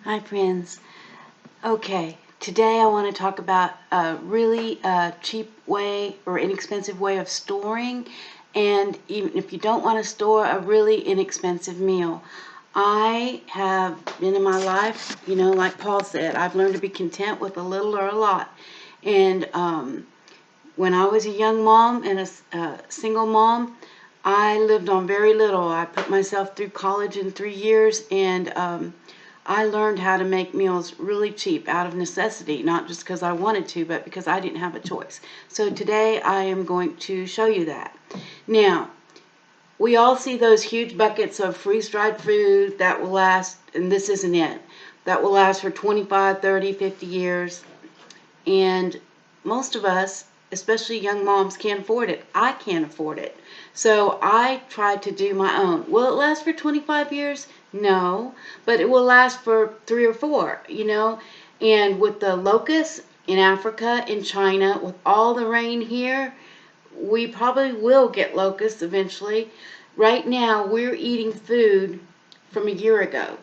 Hi friends. Okay, today I want to talk about a really cheap way or inexpensive way of storing, and even if you don't want to store, a really inexpensive meal. I have been in my life, like Paul said, I've learned to be content with a little or a lot. And when I was a young mom and a single mom, I lived on very little. I put myself through college in 3 years, and I learned how to make meals really cheap out of necessity, not just because I wanted to, but because I didn't have a choice. So today I am going to show you that. Now, we all see those huge buckets of freeze-dried food that will last, and this isn't it, that will last for 25, 30, 50 years. And most of us, especially young moms, can't afford it. I can't afford it. So I tried to do my own. Will it last for 25 years? No, but it will last for 3 or 4, And with the locusts in Africa, in China, with all the rain here, we probably will get locusts eventually. Right now, we're eating food from a year ago.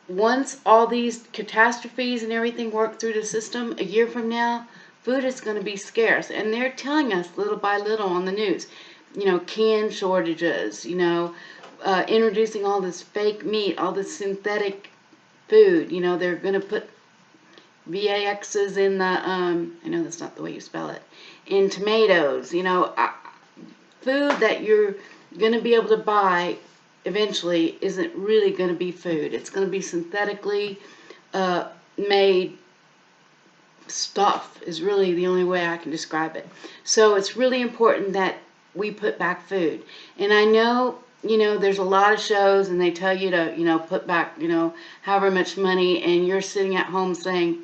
Once all these catastrophes and everything work through the system, a year from now, food is going to be scarce. And they're telling us little by little on the news, can shortages, introducing all this fake meat, all this synthetic food. They're going to put VAXs in the, I know that's not the way you spell it, in tomatoes, food that you're going to be able to buy eventually isn't really going to be food. It's going to be synthetically made stuff is really the only way I can describe it. So it's really important that we put back food. And I know, there's a lot of shows and they tell you to, put back, however much money, and you're sitting at home saying,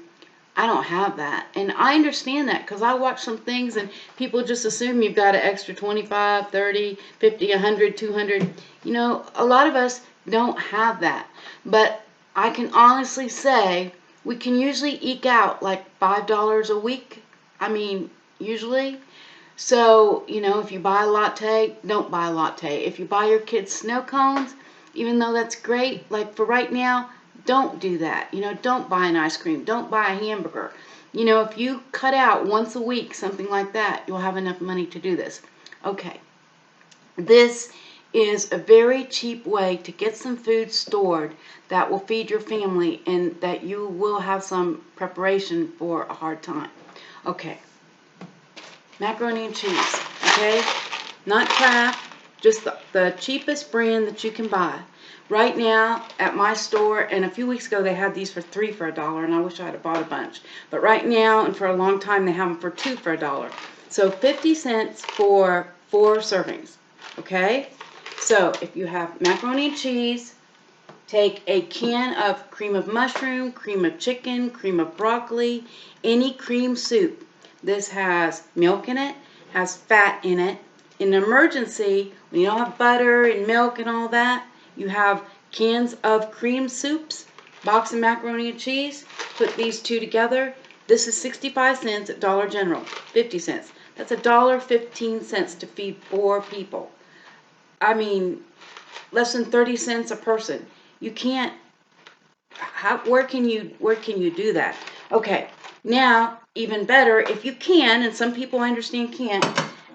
I don't have that. And I understand that because I watch some things and people just assume you've got an extra 25, 30, 50, 100, 200. A lot of us don't have that. But I can honestly say we can usually eke out like $5 a week. I mean, usually. So, if you buy a latte, don't buy a latte. If you buy your kids snow cones, even though that's great, like for right now, don't do that. Don't buy an ice cream. Don't buy a hamburger. If you cut out once a week, something like that, you'll have enough money to do this. Okay. This is a very cheap way to get some food stored that will feed your family and that you will have some preparation for a hard time. Okay. Macaroni and cheese. Okay. Not Kraft, just the cheapest brand that you can buy. Right now at my store, and a few weeks ago they had these for $3 for $1, and I wish I had bought a bunch. But right now and for a long time they have them for $2 for $1. So 50 cents for 4 servings. Okay? So if you have macaroni and cheese, take a can of cream of mushroom, cream of chicken, cream of broccoli, any cream soup. This has milk in it, has fat in it. In an emergency, when you don't have butter and milk and all that, you have cans of cream soups, box of macaroni and cheese. Put these two together. This is 65 cents at Dollar General, 50 cents. That's $1.15 to feed 4 people. I mean, less than 30 cents a person. You can't, where can you do that? Okay, now, even better, if you can, and some people I understand can't,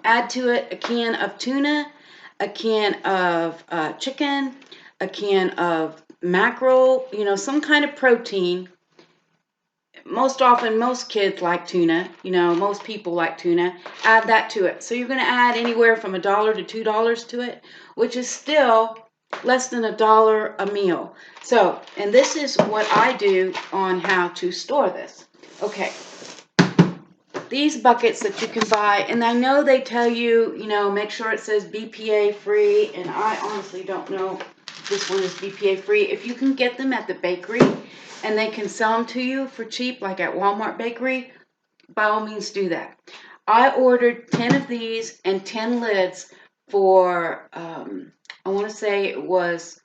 add to it a can of tuna, a can of chicken, a can of mackerel, some kind of protein. Most often, most kids like tuna, most people like tuna. Add that to it. So you're going to add anywhere from $1 to $2 to it, which is still less than $1 a meal. So, and this is what I do on how to store this. Okay. These buckets that you can buy, and I know they tell you, make sure it says BPA free, and I honestly don't know if this one is BPA free. If you can get them at the bakery and they can sell them to you for cheap, like at Walmart bakery, by all means do that. I ordered 10 of these and 10 lids for, I want to say it was,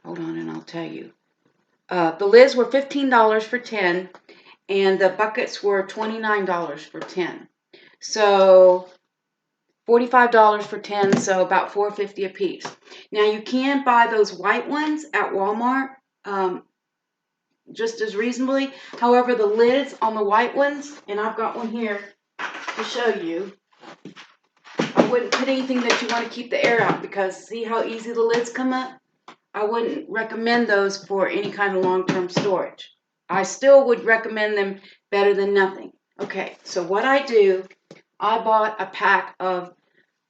hold on and I'll tell you. The lids were $15 for 10. And the buckets were $29 for 10. So $45 for 10, so about $4.50 a piece. Now you can buy those white ones at Walmart just as reasonably. However, the lids on the white ones, and I've got one here to show you, I wouldn't put anything that you want to keep the air out, because see how easy the lids come up? I wouldn't recommend those for any kind of long-term storage. I still would recommend them better than nothing. Okay, so what I do, I bought a pack of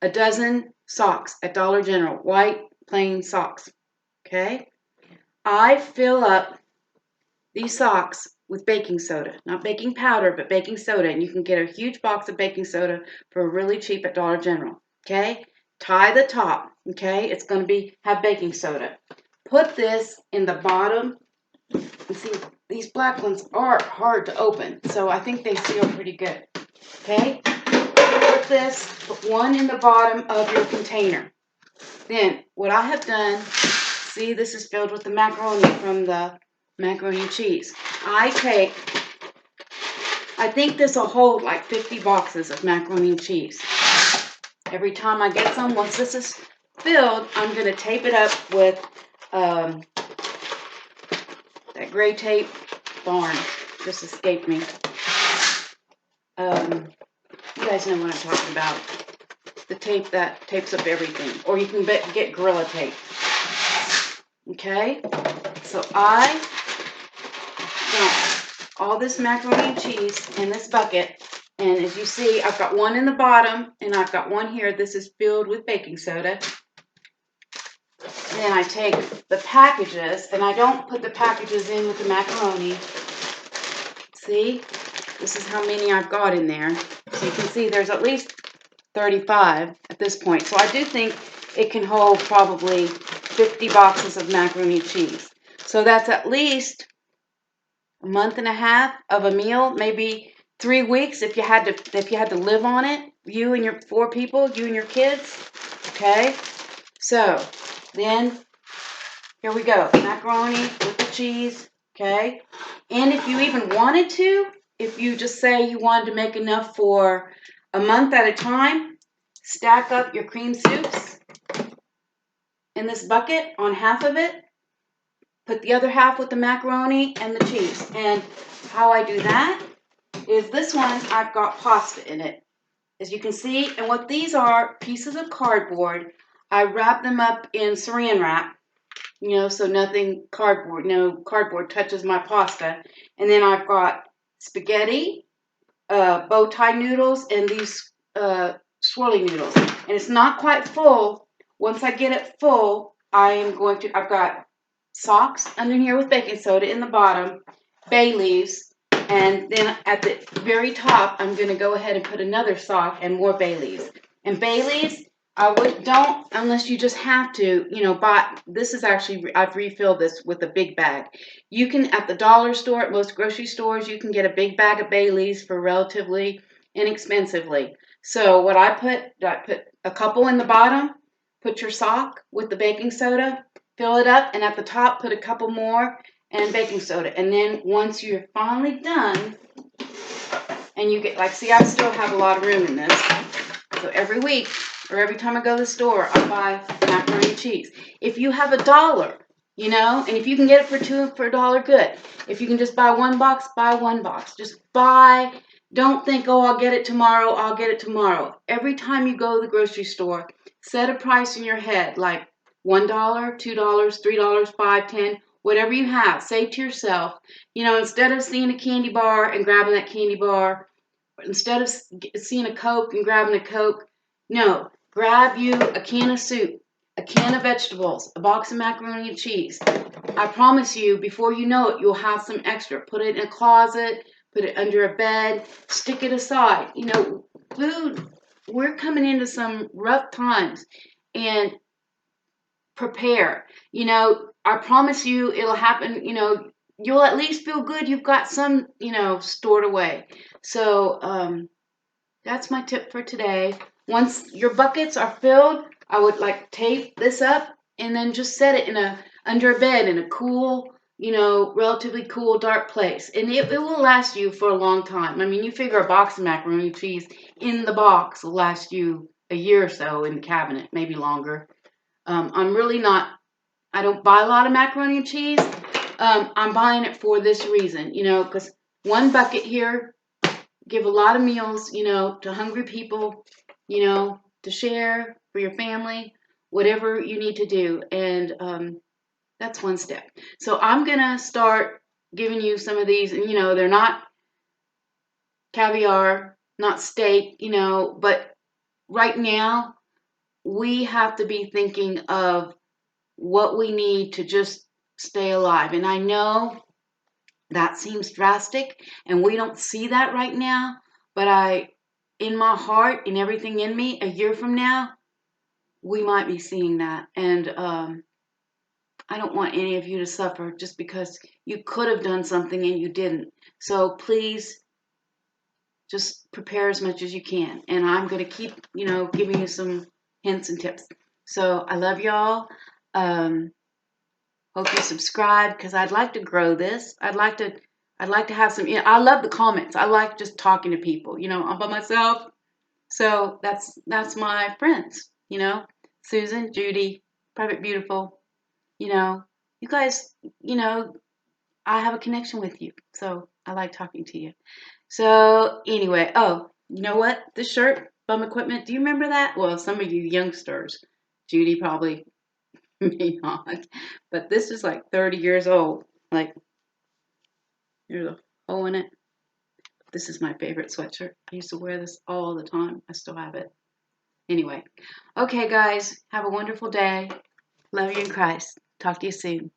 a dozen socks at Dollar General, white plain socks. Okay, I fill up these socks with baking soda, not baking powder, but baking soda, and you can get a huge box of baking soda for really cheap at Dollar General. Okay, tie the top. Okay, it's going to have baking soda. Put this in the bottom. And see, these black ones are hard to open, so I think they seal pretty good. Okay, put one in the bottom of your container. Then what I have done, see, this is filled with the macaroni from the macaroni and cheese. I think this will hold like 50 boxes of macaroni and cheese. Every time I get some, once this is filled, I'm going to tape it up with that gray tape. Darn, just escaped me. You guys know what I'm talking about. The tape that tapes up everything. Or you can get Gorilla Tape. Okay? So I dump all this macaroni and cheese in this bucket. And as you see, I've got one in the bottom and I've got one here. This is filled with baking soda. Then I take the packages, and I don't put the packages in with the macaroni. See? This is how many I've got in there. So you can see there's at least 35 at this point. So I do think it can hold probably 50 boxes of macaroni and cheese. So that's at least a month and a half of a meal, maybe 3 weeks if you had to live on it, you and your 4 people, you and your kids. Okay? So then here we go. Macaroni with the cheese. Okay? And if you even wanted to, if you just say you wanted to make enough for a month at a time, stack up your cream soups in this bucket on half of it. Put the other half with the macaroni and the cheese. And how I do that is this one, I've got pasta in it, as you can see. And what these are, pieces of cardboard. I wrap them up in saran wrap, so nothing no cardboard touches my pasta. And then I've got spaghetti, bow tie noodles, and these swirly noodles. And it's not quite full. Once I get it full, I've got socks under here with baking soda in the bottom, bay leaves, and then at the very top, I'm going to go ahead and put another sock and more bay leaves. And bay leaves, don't unless you just have to, buy. This is actually, I've refilled this with a big bag. You can, at the dollar store, at most grocery stores, you can get a big bag of bay leaves for relatively inexpensively. So what I put a couple in the bottom, put your sock with the baking soda, fill it up, and at the top, put a couple more and baking soda. And then once you're finally done, and you get, see, I still have a lot of room in this. So every week, or every time I go to the store, I buy macaroni and cheese. If you have $1, and if you can get it for $1, good. If you can just buy one box, buy one box. Just buy. Don't think, oh, I'll get it tomorrow. Every time you go to the grocery store, set a price in your head, like $1, $2, $3, $5, $10, whatever you have. Say to yourself, instead of seeing a candy bar and grabbing that candy bar, instead of seeing a Coke and grabbing a Coke, no, grab you a can of soup, a can of vegetables, a box of macaroni and cheese. I promise you, before you know it, you'll have some extra. Put it in a closet, put it under a bed, stick it aside. Food, we're coming into some rough times, and prepare. I promise you it'll happen. You'll at least feel good you've got some, stored away. So that's my tip for today. Once your buckets are filled, I would tape this up and then just set it under a bed in a cool, relatively cool, dark place. And it will last you for a long time. I mean, you figure a box of macaroni and cheese in the box will last you a year or so in the cabinet, maybe longer. I'm really not, I don't buy a lot of macaroni and cheese. I'm buying it for this reason, because one bucket here, give a lot of meals, to hungry people, to share for your family, whatever you need to do. And that's one step. So I'm going to start giving you some of these, and they're not caviar, not steak, but right now we have to be thinking of what we need to just stay alive. And I know that seems drastic and we don't see that right now, but in my heart, in everything in me, a year from now, we might be seeing that. And I don't want any of you to suffer just because you could have done something and you didn't. So please just prepare as much as you can. And I'm going to keep, giving you some hints and tips. So I love y'all. Hope you subscribe because I'd like to grow this. I'd like to have some, I love the comments. I like just talking to people, I'm by myself. So that's my friends, Susan, Judy, Private Beautiful, you guys, I have a connection with you. So I like talking to you. So anyway, oh, you know what? This shirt, Bum Equipment, do you remember that? Well, some of you youngsters, Judy probably may not, but this is like 30 years old. Like, there's a hole in it. This is my favorite sweatshirt. I used to wear this all the time. I still have it. Anyway, okay, guys, have a wonderful day. Love you in Christ. Talk to you soon.